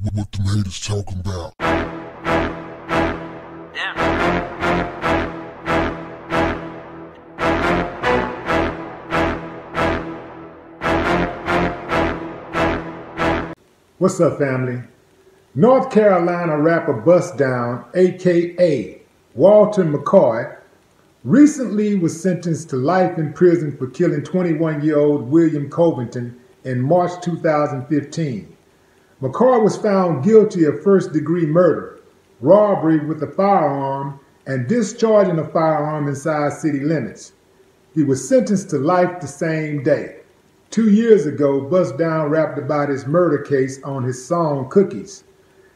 What them haters talking about? What's up, family? North Carolina rapper Bussdown, aka Walter McCoy, recently was sentenced to life in prison for killing 21-year-old William Covington in March 2015. McCoy was found guilty of first-degree murder, robbery with a firearm, and discharging a firearm inside city limits. He was sentenced to life the same day. 2 years ago, Bussdown rapped about his murder case on his song Cookies.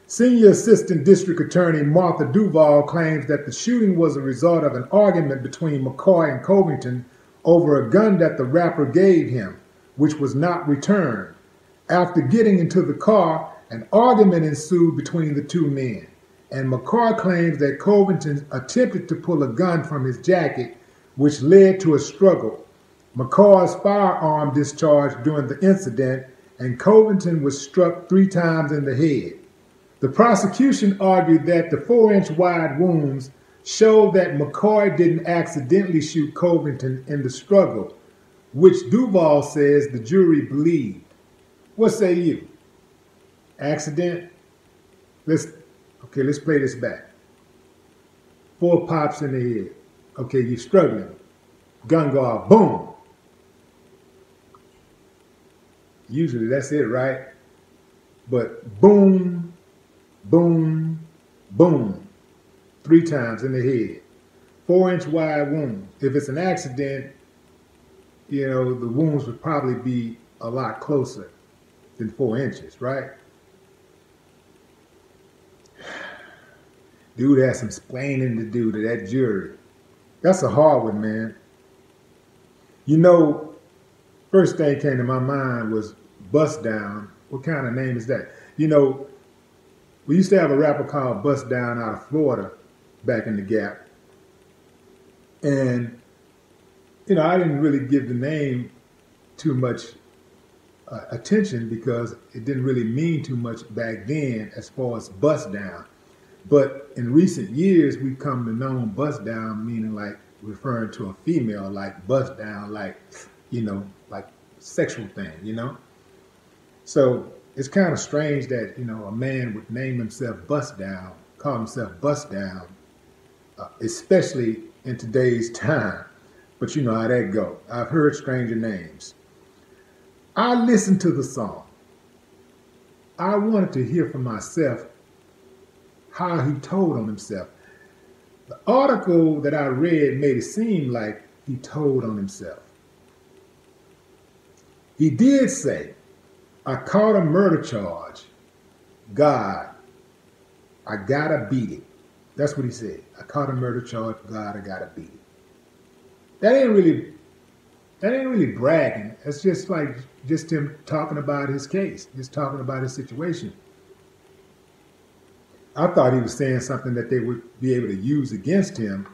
Senior Assistant District Attorney Martha Duval claims that the shooting was a result of an argument between McCoy and Covington over a gun that the rapper gave him, which was not returned. After getting into the car, an argument ensued between the two men, and McCoy claims that Covington attempted to pull a gun from his jacket, which led to a struggle. McCoy's firearm discharged during the incident, and Covington was struck 3 times in the head. The prosecution argued that the 4-inch wide wounds showed that McCoy didn't accidentally shoot Covington in the struggle, which Duval says the jury believed. What say you? Accident? Let's play this back. 4 pops in the head. Okay, you're struggling. Gun go off, boom. Usually that's it, right? But boom, boom, boom, 3 times in the head. 4-inch wide wound. If it's an accident, the wounds would probably be a lot closer than 4 inches, right? Dude has some explaining to do to that jury. That's a hard one, man. First thing came to my mind was Bussdown. What kind of name is that? We used to have a rapper called Bussdown out of Florida back in the Gap. And, I didn't really give the name too much attention because it didn't really mean too much back then as far as Bussdown. But in recent years, we've come to know Bussdown meaning like referring to a female, like bust down, like sexual thing, So it's kind of strange that, a man would name himself Bussdown, call himself Bussdown, especially in today's time. But you know how that go. I've heard stranger names. I listened to the song. I wanted to hear for myself how he told on himself. The article that I read made it seem like he told on himself. He did say, I caught a murder charge. God, I gotta beat it. That's what he said. I caught a murder charge. God, I gotta beat it. That ain't really bragging. It's just him talking about his case, just talking about his situation. I thought he was saying something that they would be able to use against him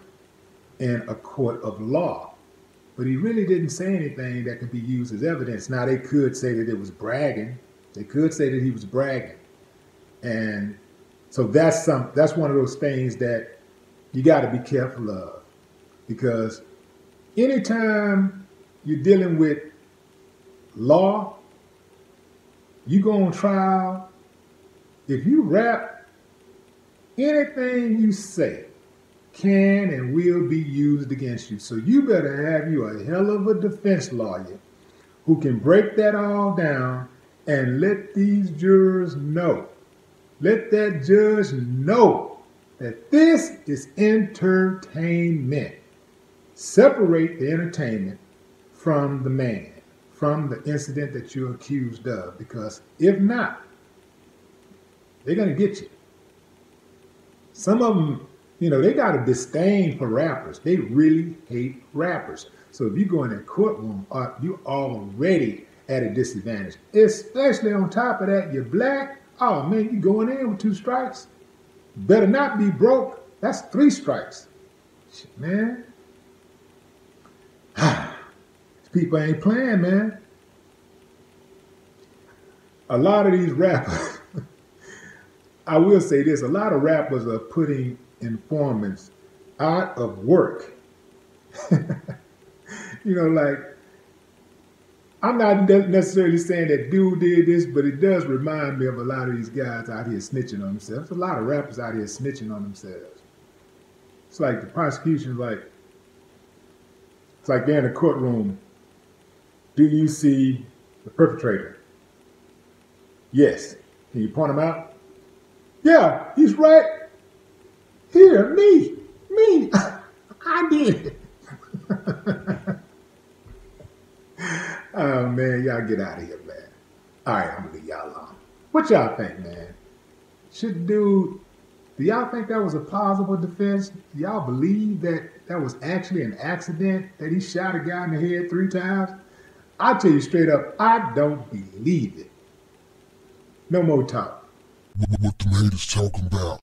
in a court of law. But he really didn't say anything that could be used as evidence. Now, they could say that it was bragging. They could say that he was bragging. And so that's one of those things that you got to be careful of. Because anytime you're dealing with law, you go on trial, if you rap, anything you say can and will be used against you. So you better have you a hell of a defense lawyer who can break that all down and let these jurors know, let that judge know that this is entertainment. Separate the entertainment from the man, from the incident that you're accused of, because if not, they're going to get you. Some of them, they got a disdain for rappers. They really hate rappers. So if you go in that courtroom, you're already at a disadvantage. Especially on top of that, you're black. Oh, man, you're going in with 2 strikes. Better not be broke. That's 3 strikes. Shit, man. People ain't playing, man. A lot of these rappers, I will say this, a lot of rappers are putting informants out of work. Like, I'm not necessarily saying that dude did this, but it does remind me of a lot of these guys out here snitching on themselves. A lot of rappers out here snitching on themselves. It's like the prosecution's it's like they're in a courtroom. Do you see the perpetrator? Yes. Can you point him out? Yeah, he's right here. Me. I did it. Oh, man, y'all get out of here, man. All right, I'm going to leave y'all alone. What y'all think, man? Do y'all think that was a plausible defense? Do y'all believe that that was actually an accident, that he shot a guy in the head 3 times? I'll tell you straight up, I don't believe it. No more talk. What the haters talking about?